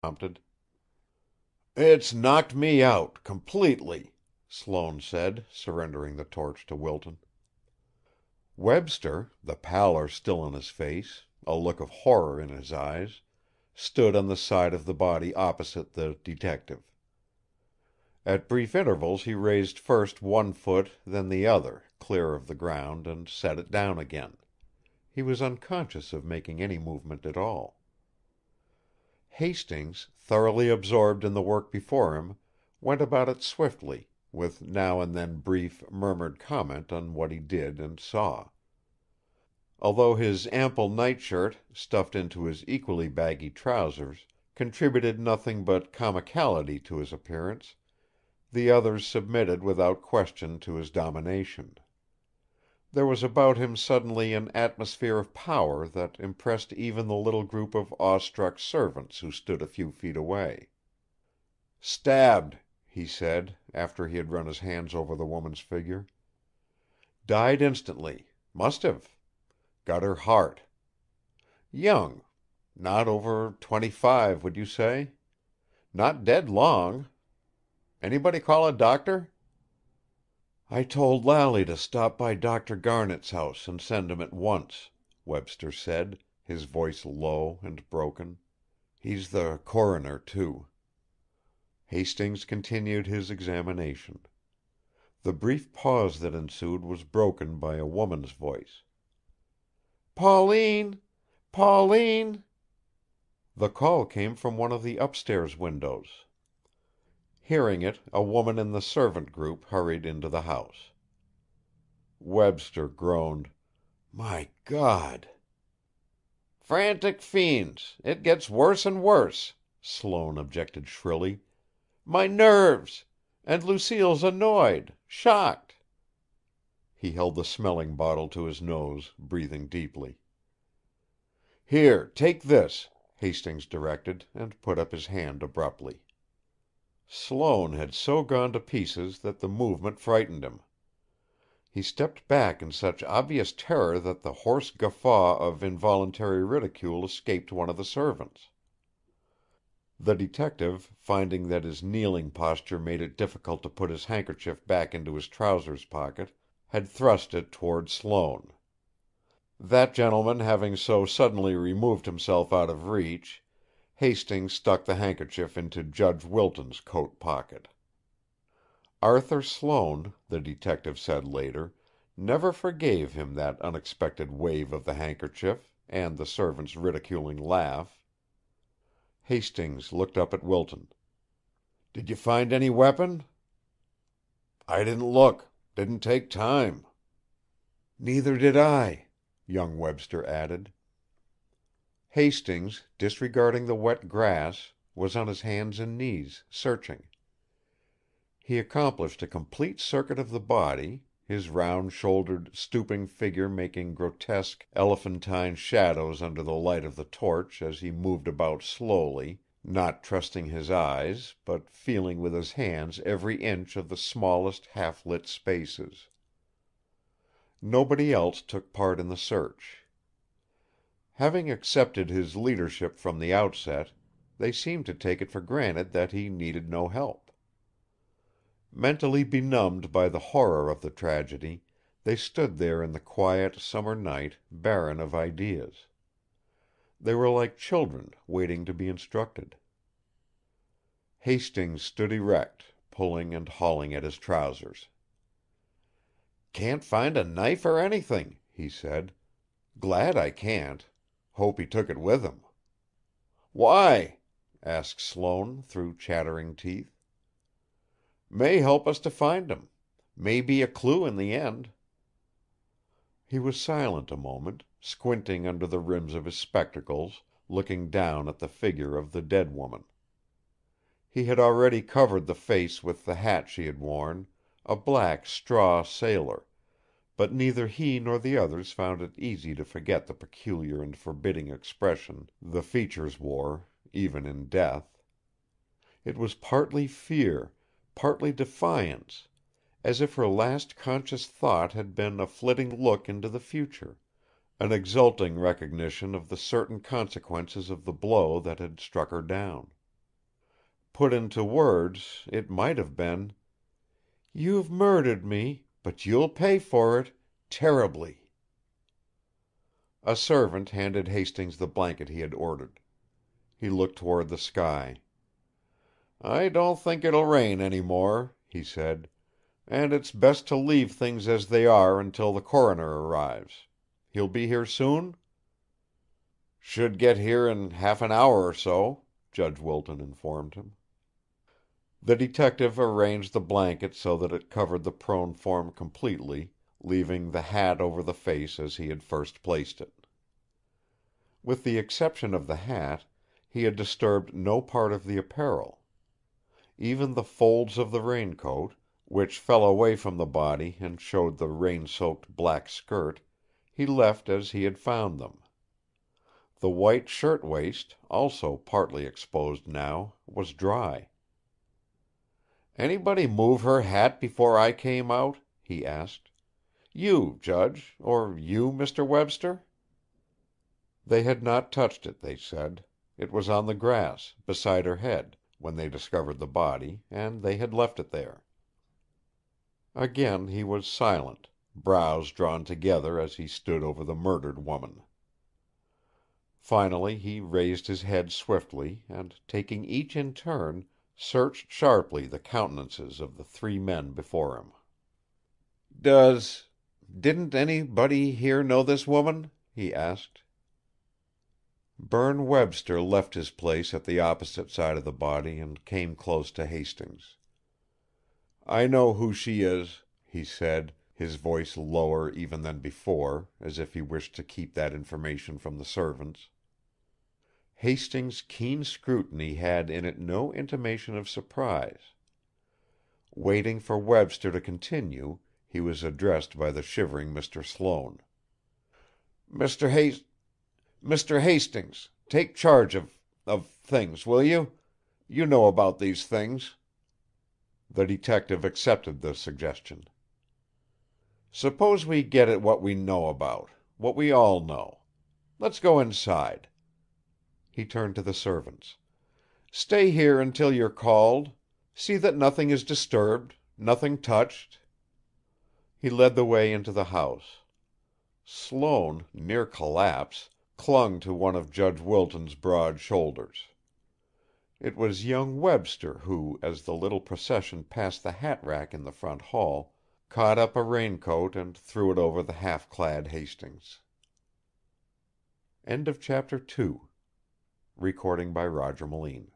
prompted. "It's knocked me out completely," Sloane said, surrendering the torch to Wilton. Webster, the pallor still on his face, a look of horror in his eyes, stood on the side of the body opposite the detective. At brief intervals he raised first one foot, then the other, clear of the ground, and set it down again. He was unconscious of making any movement at all. Hastings, thoroughly absorbed in the work before him, went about it swiftly, with now and then brief, murmured comment on what he did and saw. Although his ample nightshirt, stuffed into his equally baggy trousers, contributed nothing but comicality to his appearance, the others submitted without question to his domination. There was about him suddenly an atmosphere of power that impressed even the little group of awestruck servants who stood a few feet away. "Stabbed," he said, after he had run his hands over the woman's figure. "Died instantly. Must have. Got her heart. Young. Not over 25, would you say? Not dead long. Anybody call a doctor?" "I told Lally to stop by Dr. Garnet's house and send him at once," Webster said, his voice low and broken. "He's the coroner, too." Hastings continued his examination. The brief pause that ensued was broken by a woman's voice. "Pauline! Pauline!" The call came from one of the upstairs windows. Hearing it, a woman in the servant group hurried into the house. Webster groaned. "My God!" "Frantic fiends! It gets worse and worse," Sloane objected shrilly. "My nerves! And Lucille's annoyed, shocked." He held the smelling bottle to his nose, breathing deeply. "Here, take this," Hastings directed, and put up his hand abruptly. Sloane had so gone to pieces that the movement frightened him. He stepped back in such obvious terror that the hoarse guffaw of involuntary ridicule escaped one of the servants. The detective, finding that his kneeling posture made it difficult to put his handkerchief back into his trousers pocket, had thrust it toward Sloane. That gentleman having so suddenly removed himself out of reach, Hastings stuck the handkerchief into Judge Wilton's coat pocket. Arthur Sloane, the detective said later, never forgave him that unexpected wave of the handkerchief, and the servant's ridiculing laugh. Hastings looked up at Wilton. "Did you find any weapon?" "I didn't look. Didn't take time." "Neither did I," young Webster added. Hastings, disregarding the wet grass, was on his hands and knees, searching. He accomplished a complete circuit of the body, his round-shouldered, stooping figure making grotesque, elephantine shadows under the light of the torch as he moved about slowly, not trusting his eyes, but feeling with his hands every inch of the smallest half-lit spaces. Nobody else took part in the search. Having accepted his leadership from the outset, they seemed to take it for granted that he needed no help. Mentally benumbed by the horror of the tragedy, they stood there in the quiet summer night, barren of ideas. They were like children waiting to be instructed. Hastings stood erect, pulling and hauling at his trousers. "Can't find a knife or anything," he said. "Glad I can't. Hope he took it with him." "Why?" asked Sloane, through chattering teeth. "May help us to find him. May be a clue in the end." He was silent a moment, squinting under the rims of his spectacles, looking down at the figure of the dead woman. He had already covered the face with the hat she had worn, a black straw sailor, but neither he nor the others found it easy to forget the peculiar and forbidding expression the features wore, even in death. It was partly fear, partly defiance, as if her last conscious thought had been a flitting look into the future, an exulting recognition of the certain consequences of the blow that had struck her down. Put into words, it might have been, "You've murdered me, but you'll pay for it terribly." A servant handed Hastings the blanket he had ordered. He looked toward the sky. "I don't think it'll rain any more," he said. "And it's best to leave things as they are until the coroner arrives. He'll be here soon?" "Should get here in half an hour or so," Judge Wilton informed him. The detective arranged the blanket so that it covered the prone form completely, leaving the hat over the face as he had first placed it. With the exception of the hat, he had disturbed no part of the apparel. Even the folds of the raincoat, which fell away from the body and showed the rain-soaked black skirt, he left as he had found them. The white shirt-waist, also partly exposed now, was dry. "Anybody move her hat before I came out?" he asked. "You, Judge, or you, Mr. Webster?" They had not touched it, they said. It was on the grass, beside her head, when they discovered the body, and they had left it there. Again he was silent, brows drawn together as he stood over the murdered woman. Finally he raised his head swiftly and, taking each in turn, searched sharply the countenances of the three men before him. "Didn't anybody here know this woman?" he asked. Berne Webster left his place at the opposite side of the body and came close to Hastings. "I know who she is," he said, his voice lower even than before, as if he wished to keep that information from the servants. Hastings' keen scrutiny had in it no intimation of surprise. Waiting for Webster to continue, he was addressed by the shivering Mr. Sloane. "Mr. Hastings, take charge of things, will you? You know about these things." The detective accepted the suggestion. "Suppose we get at what we know about, what we all know. Let's go inside." He turned to the servants. "Stay here until you're called. See that nothing is disturbed, nothing touched." He led the way into the house. Sloane, near collapse, clung to one of Judge Wilton's broad shoulders. It was young Webster who, as the little procession passed the hat rack in the front hall, caught up a raincoat and threw it over the half-clad Hastings. Chapter 2. Recording by Roger Moline.